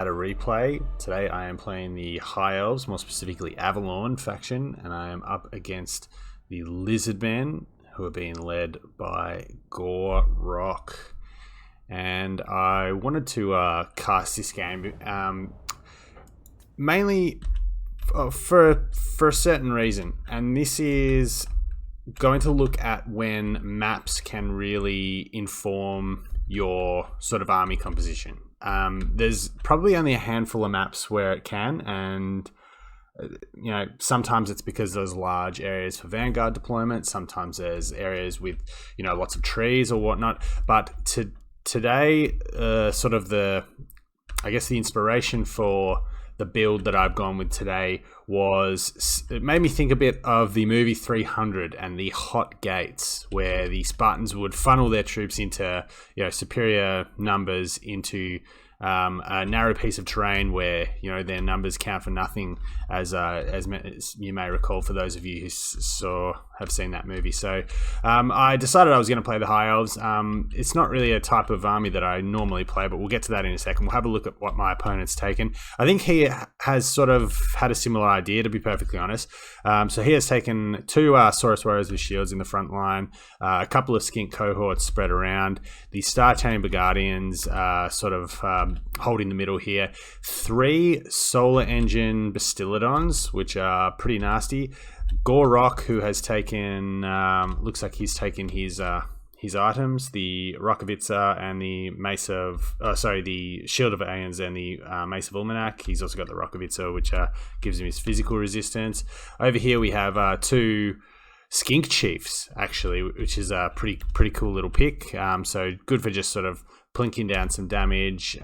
At a replay. Today I am playing the High Elves, more specifically Avelorn faction, and I am up against the Lizardmen, who are being led by Gore Rock. And I wanted to cast this game mainly for a certain reason, and this is going to look at when maps can really inform your sort of army composition. There's probably only a handful of maps where it can, and sometimes it's because there's large areas for Vanguard deployment. Sometimes there's areas with lots of trees or whatnot. But today, sort of the inspiration for the build that I've gone with today it made me think a bit of the movie 300 and the Hot Gates, where the Spartans would funnel their troops into superior numbers into a narrow piece of terrain where their numbers count for nothing, as you may recall, for those of you who have seen that movie. So I decided I was going to play the High Elves. It's not really a type of army that I normally play, but we'll get to that in a second. We'll have a look at what my opponent's taken. I think he has sort of had a similar idea, to be perfectly honest. So he has taken two Saurus Warriors with shields in the front line, a couple of skink cohorts spread around, the Star Chamber Guardians holding the middle here, 3 solar engine Bastillodons, which are pretty nasty. Gore Rock, who has taken, looks like he's taken his items, the Rokavitsa and the the Shield of Aeons and the Mace of Ulmanak. He's also got the Rokavitsa, which gives him his physical resistance. Over here we have 2 Skink Chiefs, actually, which is a pretty cool little pick. So good for just sort of plinking down some damage.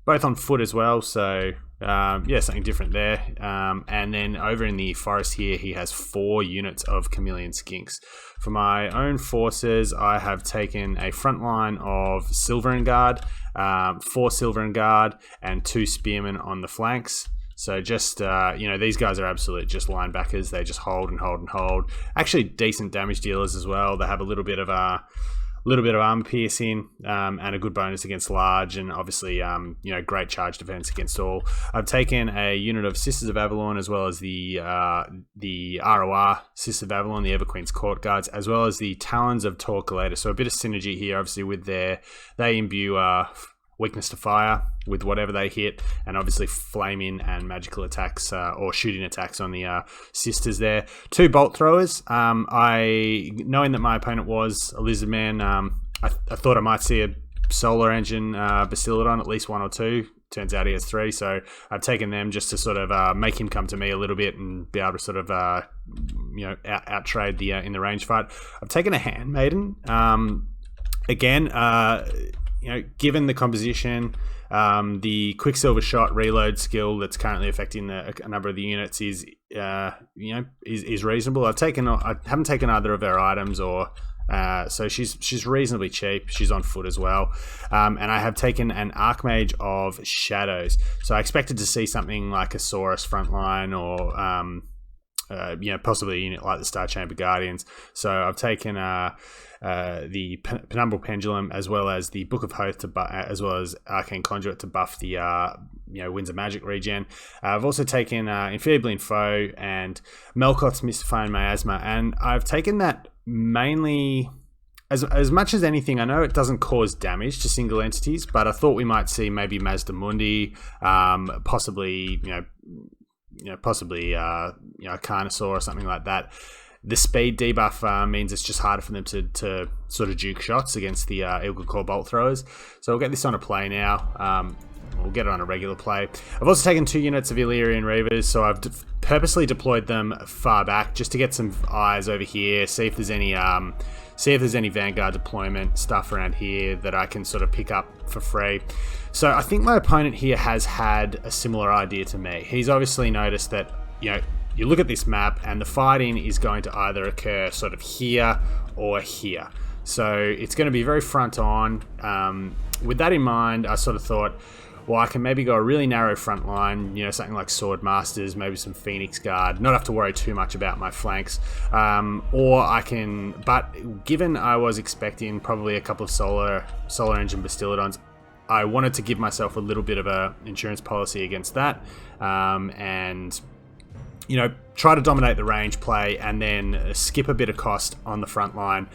Both on foot as well, so something different there. And then over in the forest here, he has 4 units of Chameleon Skinks. For my own forces, I have taken a front line of Silverin Guard, 4 Silverin Guard, and 2 Spearmen on the flanks. So just, these guys are absolute just linebackers. They just hold and hold and hold. Actually, decent damage dealers as well. They have a little bit of armor piercing, and a good bonus against large, and obviously, great charge defense against all. I've taken a unit of Sisters of Avelorn, as well as the ROR Sisters of Avelorn, the Everqueen's Court Guards, as well as the Talons of Torquilata. So a bit of synergy here, obviously, with they imbue weakness to fire with whatever they hit, and obviously flaming and magical attacks or shooting attacks on the sisters there. 2 bolt throwers. Knowing that my opponent was a Lizardman, I thought I might see a solar engine Bastillodon, at least 1 or 2. Turns out he has 3, so I've taken them just to sort of make him come to me a little bit and be able to sort of out trade the in the range fight. I've taken a Handmaiden. Again, given the composition, the Quicksilver Shot reload skill that's currently affecting a number of the units is reasonable. I haven't taken either of her items, so she's reasonably cheap. She's on foot as well, and I have taken an Archmage of Shadows. So I expected to see something like a Saurus frontline, or possibly a unit like the Star Chamber Guardians. So I've taken the Penumbral Pendulum, as well as the Book of Hoth, as well as Arcane Conduit to buff the Winds of Magic regen. I've also taken Enfeebling Foe and Melkoth's Mystifying Miasma, and I've taken that mainly as much as anything. I know it doesn't cause damage to single entities, but I thought we might see maybe Mazda Mundi, possibly a Carnosaur or something like that. The speed debuff means it's just harder for them to sort of juke shots against the Ilga Core Bolt Throwers. So we'll get this on a play now. We'll get it on a regular play. I've also taken 2 units of Illyrian Reavers, so I've purposely deployed them far back just to get some eyes over here, see if there's any Vanguard deployment stuff around here that I can sort of pick up for free. So I think my opponent here has had a similar idea to me. He's obviously noticed that, you look at this map and the fighting is going to either occur sort of here or here. So it's going to be very front on. With that in mind, I sort of thought, well, I can maybe go a really narrow front line, something like Sword Masters, maybe some Phoenix Guard, not have to worry too much about my flanks. Or I can, but given I was expecting probably a couple of solar engine Bastillodons, I wanted to give myself a little bit of a insurance policy against that, and try to dominate the range play and then skip a bit of cost on the front line,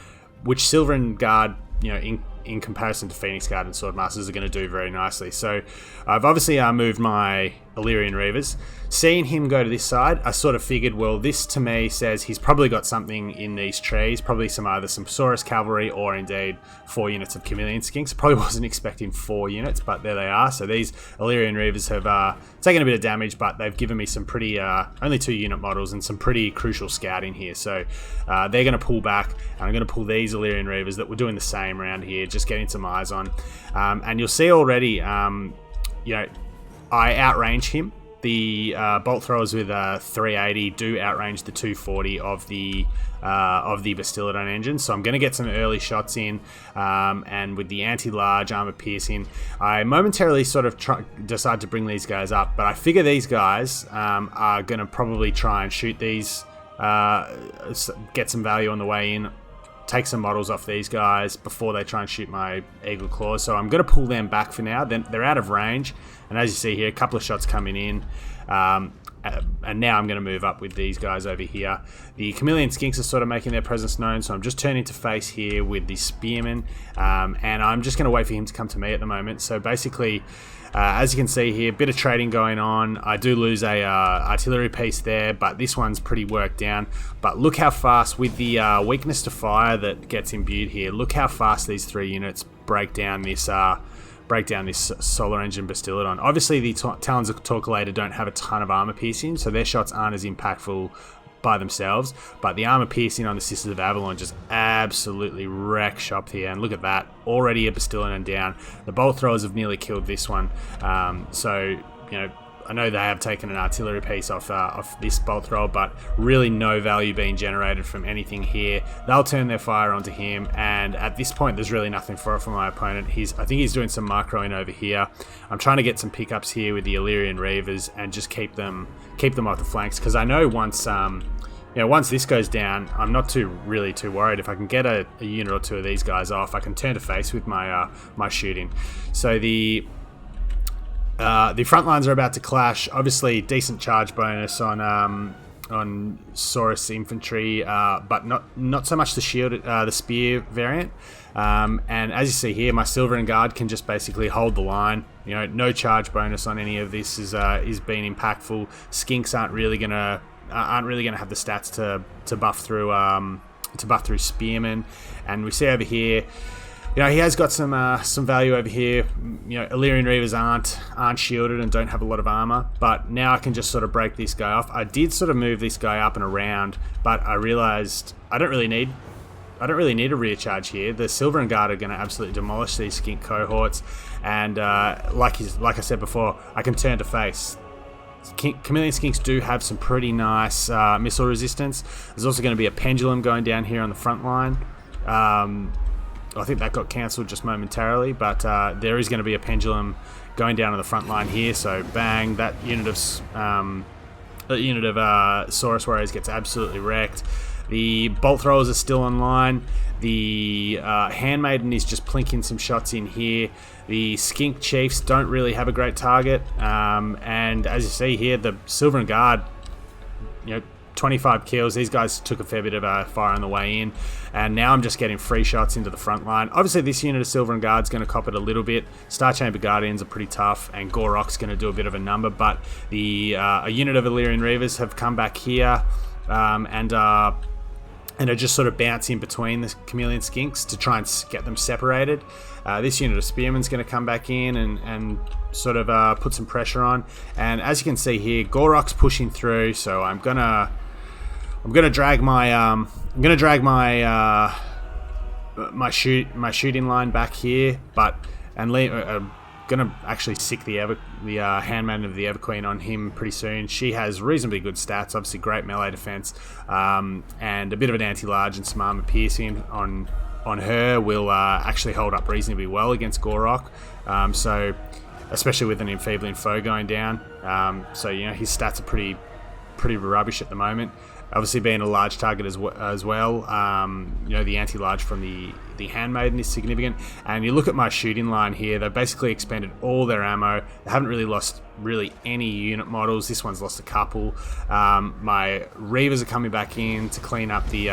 which Sylvan Guard, in comparison to Phoenix Guard and Swordmasters, are going to do very nicely. So I've obviously moved my Illyrian Reavers. Seeing him go to this side, I sort of figured, well, this to me says he's probably got something in these trees, probably either some Saurus Cavalry or indeed 4 units of Chameleon Skinks. Probably wasn't expecting 4 units, but there they are. So these Illyrian Reavers have taken a bit of damage, but they've given me some pretty, only 2 unit models and some pretty crucial scouting here. So they're going to pull back, and I'm going to pull these Illyrian Reavers that were doing the same around here, just getting some eyes on. And you'll see already, I outrange him. The bolt throwers with 380 do outrange the 240 of the Bastillodon engine, so I'm going to get some early shots in, and with the anti-large armor piercing, I momentarily sort of decide to bring these guys up, but I figure these guys are going to probably try and shoot these, get some value on the way in, take some models off these guys before they try and shoot my Eagle Claws. So I'm going to pull them back for now. Then they're out of range, and as you see here, a couple of shots coming in, and now I'm going to move up with these guys over here. The Chameleon Skinks are sort of making their presence known, so I'm just turning to face here with the Spearman, and I'm just going to wait for him to come to me at the moment. So basically, as you can see here, a bit of trading going on. I do lose a artillery piece there, but this one's pretty worked down. But look how fast, with the weakness to fire that gets imbued here, look how fast these 3 units break down this Solar Engine Bastillodon. Obviously, the Talons of Torquelator don't have a ton of armor piercing, so their shots aren't as impactful by themselves, but the armor piercing on the Sisters of Avelorn just absolutely wreck shop here. And look at that, already a Bastillodon down. The bolt throwers have nearly killed this one, so I know they have taken an artillery piece off this bolt thrower, but really no value being generated from anything here. They'll turn their fire onto him, and at this point there's really nothing for my opponent. I think he's doing some macroing over here. I'm trying to get some pickups here with the Illyrian Reavers and just keep them off the flanks, because I know once this goes down, I'm not really too worried. If I can get a unit or 2 of these guys off, I can turn to face with my my shooting. So the front lines are about to clash. Obviously, decent charge bonus on Saurus infantry, but not so much the shield, the spear variant. And as you see here, my Silver and Guard can just basically hold the line. No charge bonus on any of this is being impactful. Skinks aren't really gonna have the stats to buff through Spearmen, and we see over here, he has got some value over here. Illyrian Reavers aren't shielded and don't have a lot of armor, but now I can just sort of break this guy off. I did sort of move this guy up and around, but I realized I don't really need a rear charge here. The Silver and Guard are going to absolutely demolish these skink cohorts, and like I said before, I can turn to face. Chameleon Skinks do have some pretty nice missile resistance. There's also going to be a pendulum going down here on the front line. I think that got cancelled just momentarily, but there is going to be a pendulum going down on the front line here. So bang, that unit of Saurus Warriors gets absolutely wrecked. The bolt throwers are still online. The Handmaiden is just plinking some shots in here. The Skink Chiefs don't really have a great target, and as you see here, the Silver and Guard, 25 kills. These guys took a fair bit of fire on the way in, and now I'm just getting free shots into the front line. Obviously, this unit of Silver and Guard's going to cop it a little bit. Star Chamber Guardians are pretty tough, and Gorok's going to do a bit of a number, but a unit of Illyrian Reavers have come back here, and are just sort of bouncing between the Chameleon Skinks to try and get them separated. This unit of Spearman's going to come back in and sort of put some pressure on. And as you can see here, Gorok's pushing through, so I'm gonna drag my my shooting line back here, gonna actually sick the Handmaiden of the Everqueen on him pretty soon. She has reasonably good stats, obviously great melee defense, and a bit of an anti-large and some armor piercing on her will actually hold up reasonably well against Gorok. So especially with an enfeebling foe going down, so his stats are pretty rubbish at the moment. Obviously being a large target as well, the anti-large from the the handmaiden is significant. And you look at my shooting line here, they've basically expended all their ammo. They haven't really lost any unit models. This one's lost a couple. My reavers are coming back in to clean up the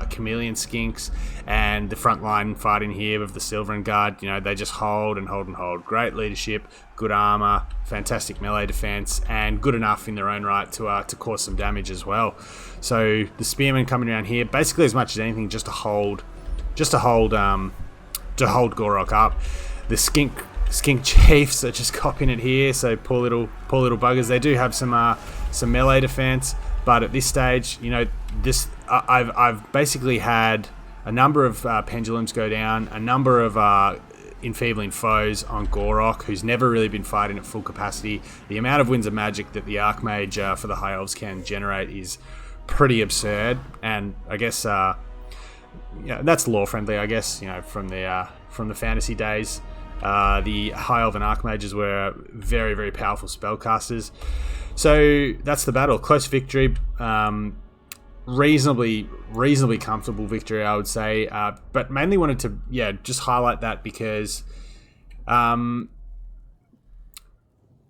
chameleon skinks, and the front line fighting here with the Silverin Guard. They just hold and hold and hold. Great leadership, good armor, fantastic melee defense, and good enough in their own right to cause some damage as well. So the spearmen coming around here, basically as much as anything, just to hold Gorok up. The skink chiefs are just copying it here. So poor little buggers. They do have some melee defense, but at this stage, I've basically had a number of pendulums go down, a number of enfeebling foes on Gorok, who's never really been fighting at full capacity. The amount of winds of magic that the Archmage for the High Elves can generate is pretty absurd, and I guess that's lore friendly. I guess from the fantasy days, the High Elven Archmages were very, very powerful spellcasters. So that's the battle. Close victory. Reasonably comfortable victory, I would say, but mainly wanted to just highlight that because not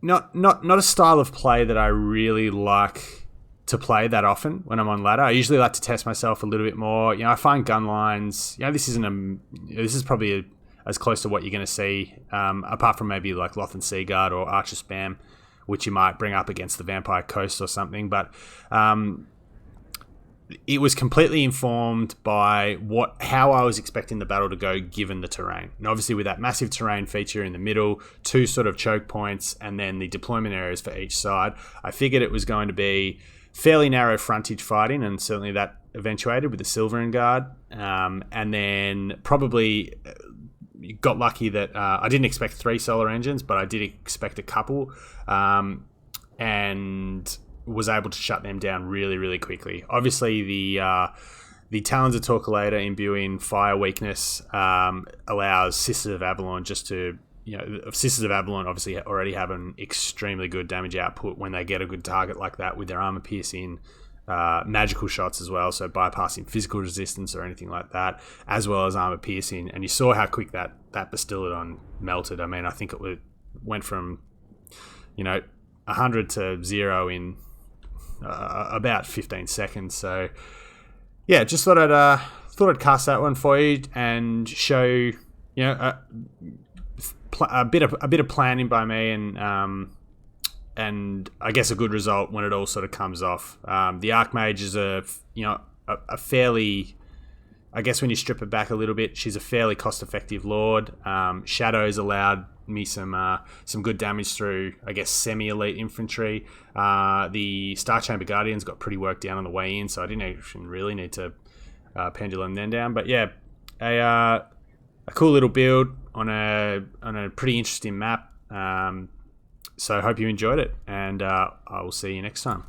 a style of play that I really like to play that often when I'm on ladder. I usually like to test myself a little bit more. I find gun lines, this is probably as close to what you're going to see, apart from maybe like Loth and Seaguard or Archer Spam, which you might bring up against the Vampire Coast or something, but it was completely informed by how I was expecting the battle to go given the terrain. And obviously with that massive terrain feature in the middle, 2 sort of choke points, and then the deployment areas for each side, I figured it was going to be fairly narrow frontage fighting, and certainly that eventuated with the Silverin Guard. And then probably got lucky that I didn't expect 3 solar engines, but I did expect a couple, and was able to shut them down really, really quickly. Obviously, the Talons of Torquelator imbuing fire weakness allows Sisters of Avelorn Sisters of Avelorn obviously already have an extremely good damage output when they get a good target like that with their armor piercing magical shots as well, so bypassing physical resistance or anything like that, as well as armor piercing. And you saw how quick that Bastillodon melted. I mean, I think it went from 100 to 0 in about 15 seconds. So yeah, just thought I'd cast that one for you and show a bit of planning by me, and I guess a good result when it all sort of comes off. The Archmage is a fairly, I guess when you strip it back a little bit, she's a fairly cost-effective lord. Shadows allowed me some good damage through, I guess, semi-elite infantry. The Star Chamber Guardians got pretty worked down on the way in, so I didn't really need to pendulum them down. But yeah, a cool little build on a pretty interesting map. So I hope you enjoyed it, and I will see you next time.